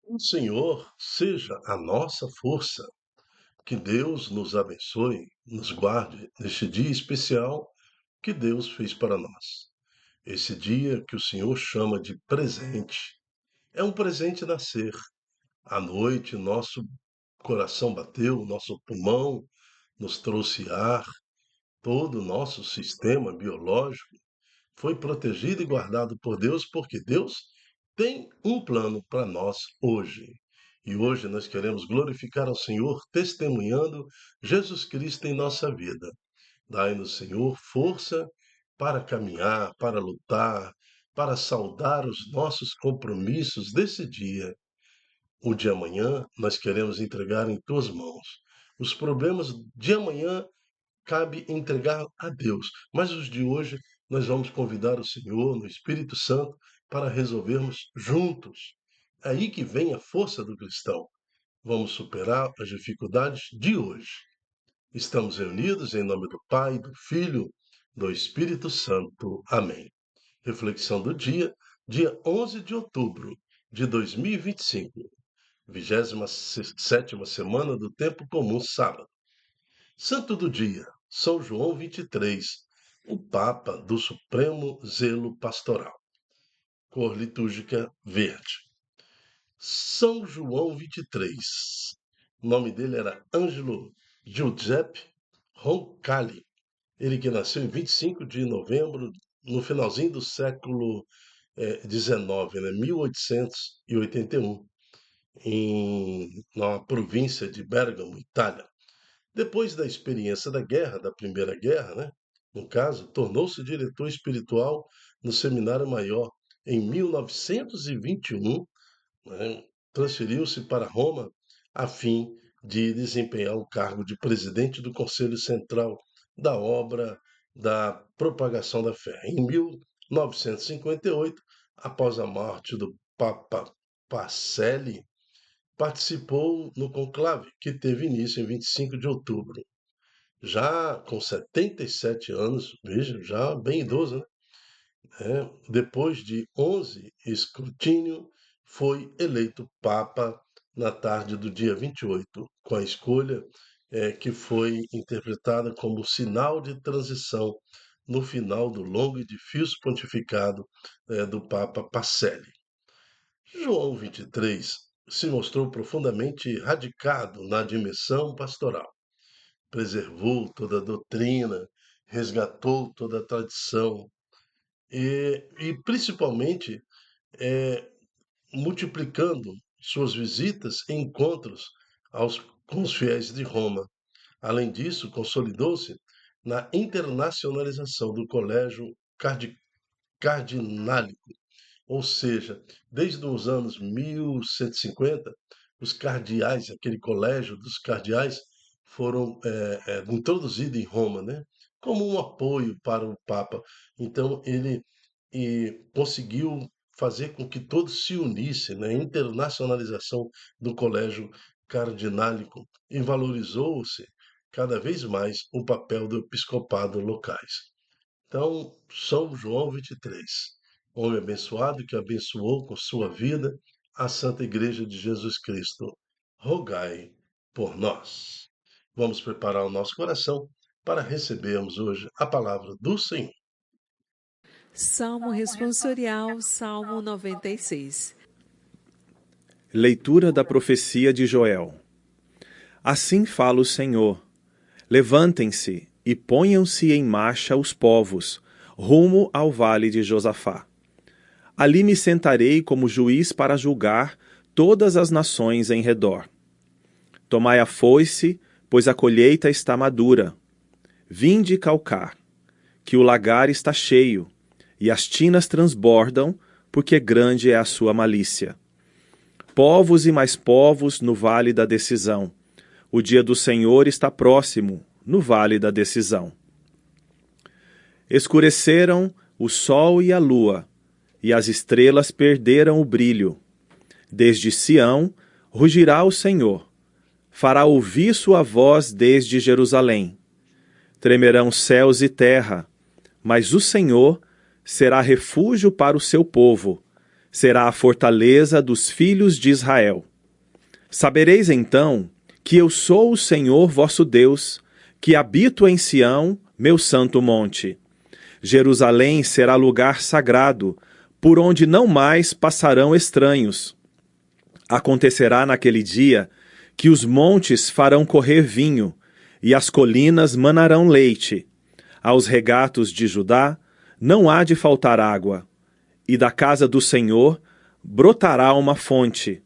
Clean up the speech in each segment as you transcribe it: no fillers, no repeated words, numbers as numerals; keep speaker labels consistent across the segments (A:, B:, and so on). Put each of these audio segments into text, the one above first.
A: O Senhor seja a nossa força. Que Deus nos abençoe, nos guarde neste dia especial que Deus fez para nós. Esse dia que o Senhor chama de presente. É um presente nascer. À noite, nosso coração bateu, nosso pulmão nos trouxe ar, todo o nosso sistema biológico foi protegido e guardado por Deus, porque Deus tem um plano para nós hoje. E hoje nós queremos glorificar ao Senhor, testemunhando Jesus Cristo em nossa vida. Dai-nos, Senhor, força para caminhar, para lutar, para saudar os nossos compromissos desse dia. O de amanhã nós queremos entregar em tuas mãos. Os problemas de amanhã cabe entregar a Deus. Mas os de hoje, nós vamos convidar o Senhor, no Espírito Santo, para resolvermos juntos. É aí que vem a força do cristão. Vamos superar as dificuldades de hoje. Estamos reunidos em nome do Pai, do Filho, do Espírito Santo. Amém. Reflexão do dia 11 de outubro de 2025, 27ª semana do Tempo Comum, sábado. Santo do dia, São João 23, o Papa do Supremo Zelo Pastoral. Cor litúrgica verde. São João 23. O nome dele era Ângelo Giuseppe Roncalli. Ele que nasceu em 25 de novembro, no finalzinho do século XIX, né, 1881, na província de Bergamo, Itália. Depois da experiência da guerra, da Primeira Guerra, né, no caso, tornou-se diretor espiritual no Seminário Maior em 1921, né, transferiu-se para Roma a fim de desempenhar o cargo de presidente do Conselho Central da Obra da Propagação da Fé. Em 1958, após a morte do Papa Pacelli, participou no conclave, que teve início em 25 de outubro. Já com 77 anos, veja, já bem idoso, né? Depois de 11 escrutínio, foi eleito Papa na tarde do dia 28, com a escolha que foi interpretada como sinal de transição no final do longo e difícil pontificado do Papa Pacelli. João 23 se mostrou profundamente radicado na dimensão pastoral. Preservou toda a doutrina, resgatou toda a tradição e principalmente, eh, multiplicando suas visitas e encontros com os fiéis de Roma. Além disso, consolidou-se na internacionalização do colégio cardinálico, ou seja, desde os anos 1150, os cardeais, aquele colégio dos cardeais, foram introduzidos em Roma, né, como um apoio para o Papa. Então, ele conseguiu fazer com que todos se unissem na internacionalização do colégio cardinálico e valorizou-se cada vez mais o papel do episcopado locais. Então, São João 23, homem abençoado que abençoou com sua vida a Santa Igreja de Jesus Cristo, rogai por nós. Vamos preparar o nosso coração para recebermos hoje a palavra do Senhor.
B: Salmo responsorial, Salmo 96.
C: Leitura da profecia de Joel. Assim fala o Senhor: levantem-se e ponham-se em marcha os povos, rumo ao vale de Josafá. Ali me sentarei como juiz para julgar todas as nações em redor. Tomai a foice, pois a colheita está madura. Vinde calcar, que o lagar está cheio, e as tinas transbordam, porque grande é a sua malícia. Povos e mais povos no vale da decisão. O dia do Senhor está próximo, no vale da decisão. Escureceram o sol e a lua, e as estrelas perderam o brilho. Desde Sião rugirá o Senhor, fará ouvir sua voz desde Jerusalém. Tremerão céus e terra, mas o Senhor será refúgio para o seu povo, será a fortaleza dos filhos de Israel. Sabereis então que eu sou o Senhor vosso Deus, que habito em Sião, meu santo monte. Jerusalém será lugar sagrado, por onde não mais passarão estranhos. Acontecerá naquele dia que os montes farão correr vinho, e as colinas manarão leite. Aos regatos de Judá não há de faltar água, e da casa do Senhor brotará uma fonte,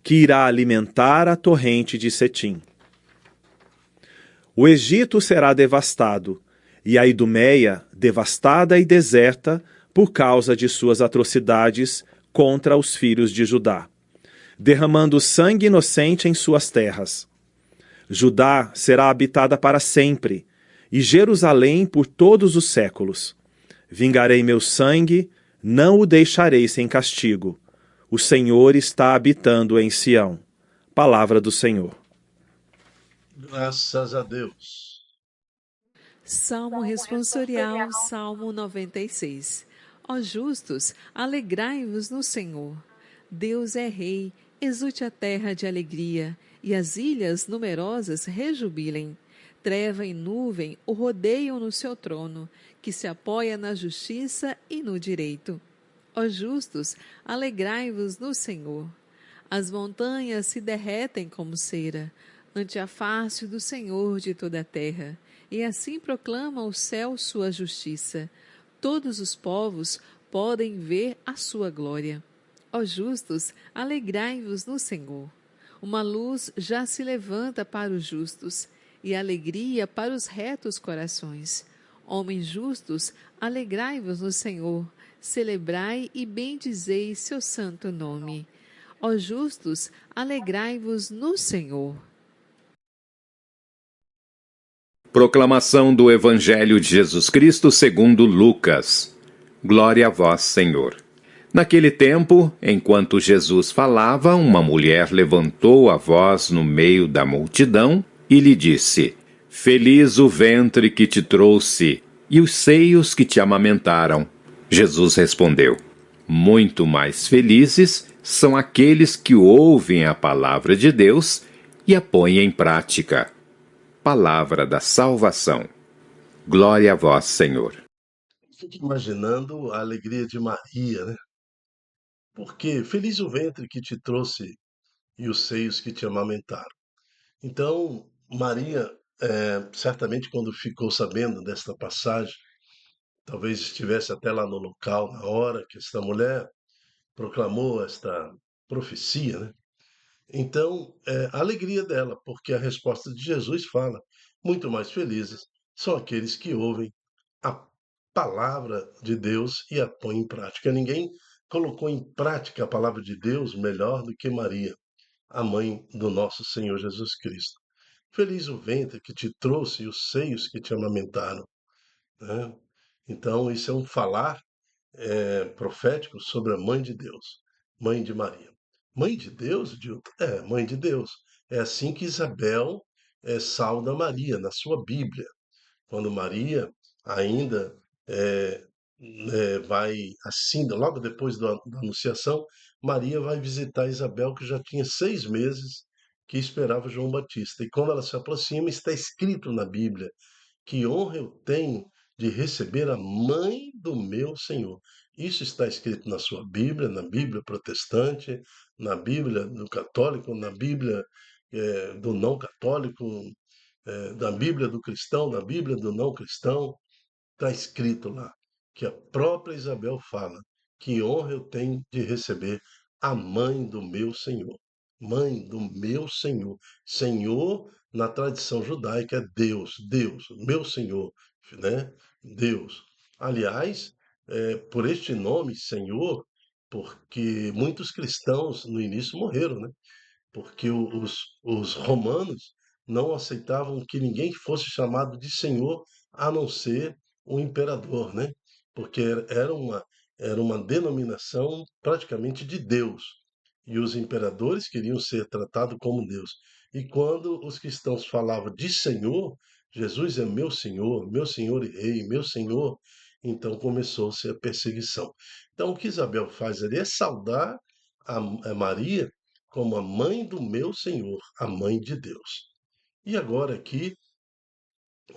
C: que irá alimentar a torrente de Setim. O Egito será devastado, e a Idumeia devastada e deserta por causa de suas atrocidades contra os filhos de Judá, derramando sangue inocente em suas terras. Judá será habitada para sempre, e Jerusalém por todos os séculos. Vingarei meu sangue, não o deixarei sem castigo. O Senhor está habitando em Sião. Palavra do Senhor.
A: Graças a Deus.
B: Salmo responsorial, Salmo 96. Ó justos, alegrai-vos no Senhor. Deus é rei, exulte a terra de alegria, e as ilhas numerosas rejubilem. Treva e nuvem o rodeiam no seu trono, que se apoia na justiça e no direito. Ó justos, alegrai-vos no Senhor. As montanhas se derretem como cera, ante a face do Senhor de toda a terra, e assim proclama o céu sua justiça. Todos os povos podem ver a sua glória. Ó justos, alegrai-vos no Senhor. Uma luz já se levanta para os justos, e alegria para os retos corações. Homens justos, alegrai-vos no Senhor, celebrai e bendizei seu santo nome. Ó justos, alegrai-vos no Senhor.
D: Proclamação do Evangelho de Jesus Cristo segundo Lucas. Glória a vós, Senhor. Naquele tempo, enquanto Jesus falava, uma mulher levantou a voz no meio da multidão e lhe disse: Feliz o ventre que te trouxe e os seios que te amamentaram. Jesus respondeu: Muito mais felizes são aqueles que ouvem a palavra de Deus e a põem em prática. Palavra da salvação. Glória a vós, Senhor.
A: Fico imaginando a alegria de Maria, né? Porque feliz o ventre que te trouxe e os seios que te amamentaram. Então, Maria, certamente quando ficou sabendo desta passagem, talvez estivesse até lá no local, na hora que esta mulher proclamou esta profecia, né? Então, a alegria dela, porque a resposta de Jesus fala: muito mais felizes são aqueles que ouvem a palavra de Deus e a põem em prática. Ninguém colocou em prática a palavra de Deus melhor do que Maria, a mãe do nosso Senhor Jesus Cristo. Feliz o ventre que te trouxe e os seios que te amamentaram, né? Então, isso é um falar profético sobre a mãe de Deus, mãe de Maria. Mãe de Deus, Dilton? É, mãe de Deus. É assim que Isabel sauda Maria na sua Bíblia. Quando Maria ainda vai assim, logo depois da Anunciação, Maria vai visitar Isabel, que já tinha 6 meses que esperava João Batista. E quando ela se aproxima, está escrito na Bíblia: que honra eu tenho de receber a mãe do meu Senhor. Isso está escrito na sua Bíblia, na Bíblia protestante, na Bíblia do católico, na Bíblia do não católico, na Bíblia do cristão, na Bíblia do não cristão. Está escrito lá que a própria Isabel fala: que honra eu tenho de receber a mãe do meu Senhor. Mãe do meu Senhor. Senhor, na tradição judaica, é Deus, Deus, meu Senhor, né? Deus. Aliás, por este nome, Senhor, porque muitos cristãos no início morreram, né? Porque os romanos não aceitavam que ninguém fosse chamado de senhor a não ser o imperador, né? Porque era uma denominação praticamente de Deus. E os imperadores queriam ser tratados como Deus. E quando os cristãos falavam de Senhor, Jesus é meu Senhor e Rei, meu Senhor. então começou-se a perseguição. Então, o que Isabel faz ali é saudar a Maria como a mãe do meu Senhor, a mãe de Deus. E agora aqui,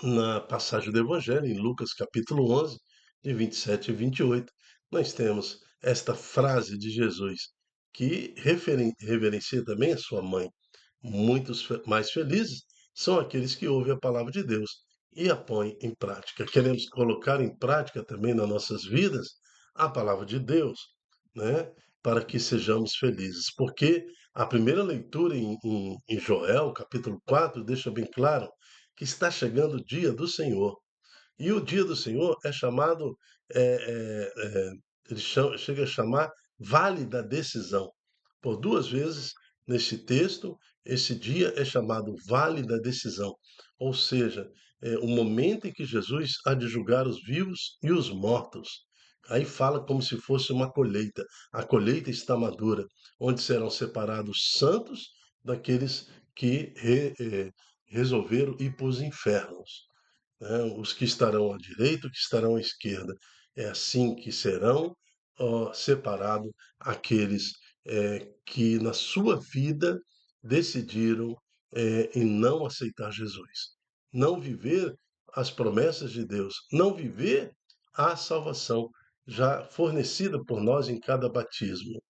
A: na passagem do Evangelho, em Lucas capítulo 11, de 27 e 28, nós temos esta frase de Jesus, que reverencia também a sua mãe. Muitos mais felizes são aqueles que ouvem a palavra de Deus e a põem em prática. Queremos colocar em prática também nas nossas vidas a palavra de Deus, né? Para que sejamos felizes. Porque a primeira leitura em Joel, capítulo 4, deixa bem claro que está chegando o dia do Senhor. E o dia do Senhor é chamado, ele chega a chamar Vale da Decisão. Por duas vezes neste texto, esse dia é chamado Vale da Decisão, ou seja, é o momento em que Jesus há de julgar os vivos e os mortos. Aí fala como se fosse uma colheita. A colheita está madura, onde serão separados os santos daqueles que resolveram ir para os infernos, né? Os que estarão à direita, os que estarão à esquerda. É assim que serão separados aqueles que na sua vida decidiram em não aceitar Jesus, não viver as promessas de Deus, não viver a salvação já fornecida por nós em cada batismo.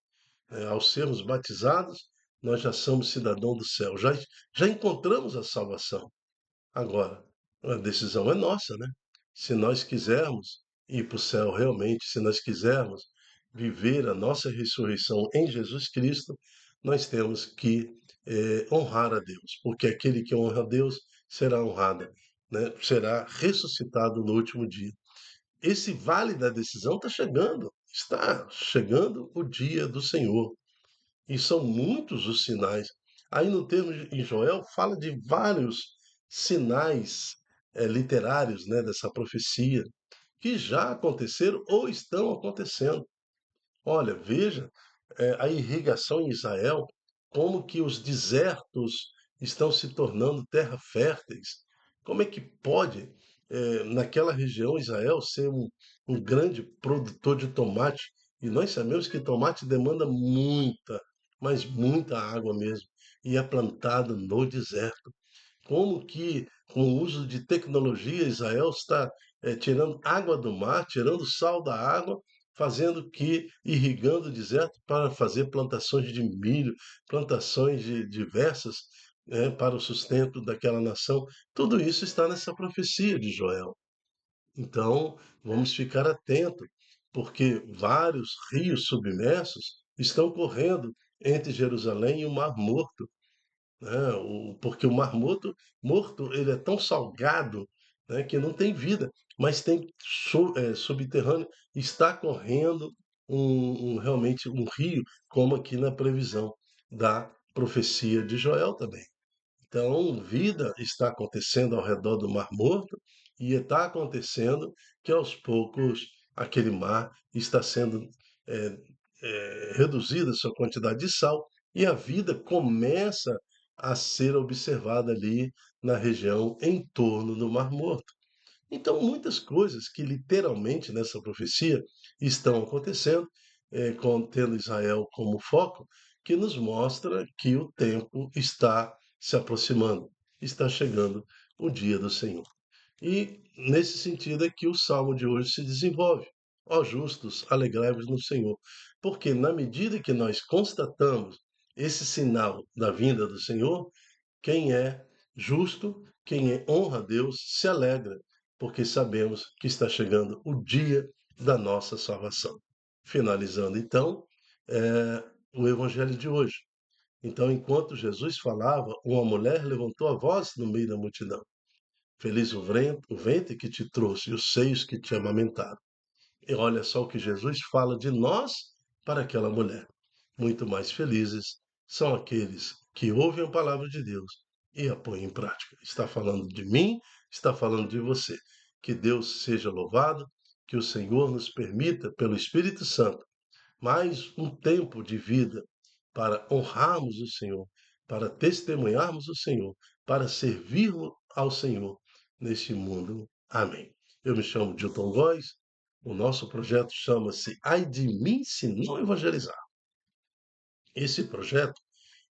A: Ao sermos batizados, nós já somos cidadãos do céu, já encontramos a salvação. Agora, a decisão é nossa, né? Se nós quisermos ir para o céu realmente, se nós quisermos viver a nossa ressurreição em Jesus Cristo, nós temos que honrar a Deus, porque aquele que honra a Deus será honrado, né? Será ressuscitado no último dia. Esse vale da decisão está chegando o dia do Senhor. E são muitos os sinais. Aí no termo em Joel fala de vários sinais literários, né, dessa profecia que já aconteceram ou estão acontecendo. Olha, veja a irrigação em Israel, como que os desertos estão se tornando terra férteis. Como é que pode, naquela região, Israel, ser um grande produtor de tomate? E nós sabemos que tomate demanda muita, mas muita água mesmo, e é plantado no deserto. Como que, com o uso de tecnologia, Israel está tirando água do mar, tirando sal da água, fazendo que, irrigando o deserto para fazer plantações de milho, plantações de diversas, para o sustento daquela nação. Tudo isso está nessa profecia de Joel. Então, vamos ficar atentos, porque vários rios submersos estão correndo entre Jerusalém e o Mar Morto, né? Porque o mar morto ele é tão salgado, né, que não tem vida, mas tem subterrâneo, está correndo realmente um rio, como aqui na previsão da profecia de Joel também. Então, vida está acontecendo ao redor do Mar Morto e está acontecendo que aos poucos aquele mar está sendo eh, reduzida a sua quantidade de sal e a vida começa a ser observada ali na região em torno do Mar Morto. Então, muitas coisas que literalmente nessa profecia estão acontecendo, tendo Israel como foco, que nos mostra que o tempo está se aproximando, está chegando o dia do Senhor. E nesse sentido é que o salmo de hoje se desenvolve. Ó justos, alegrai-vos no Senhor. Porque na medida que nós constatamos esse sinal da vinda do Senhor, quem é justo, quem honra a Deus, se alegra, porque sabemos que está chegando o dia da nossa salvação. Finalizando então, o evangelho de hoje. Então, enquanto Jesus falava, uma mulher levantou a voz no meio da multidão. Feliz o ventre que te trouxe e os seios que te amamentaram. E olha só o que Jesus fala de nós para aquela mulher. Muito mais felizes são aqueles que ouvem a palavra de Deus e a põem em prática. Está falando de mim, está falando de você. Que Deus seja louvado, que o Senhor nos permita, pelo Espírito Santo, mais um tempo de vida para honrarmos o Senhor, para testemunharmos o Senhor, para servirmos ao Senhor neste mundo. Amém. Eu me chamo Dilton Góes, O nosso projeto chama-se Ai de mim se não evangelizar. Esse projeto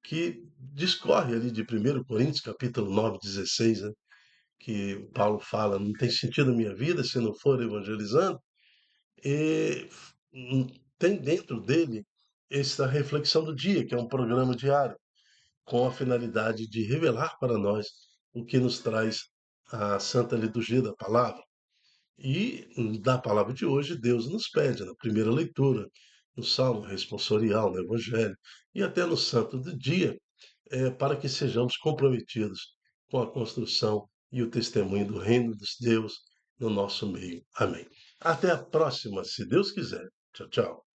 A: que discorre ali de 1 Coríntios, capítulo 9, 16, né? Que Paulo fala, não tem sentido a minha vida se não for evangelizando, e tem dentro dele essa reflexão do dia, que é um programa diário, com a finalidade de revelar para nós o que nos traz a santa liturgia da palavra. E da palavra de hoje, Deus nos pede, na primeira leitura, no Salmo responsorial, no Evangelho, e até no Santo do Dia, para que sejamos comprometidos com a construção e o testemunho do reino dos Deus no nosso meio. Amém. Até a próxima, se Deus quiser. Tchau, tchau.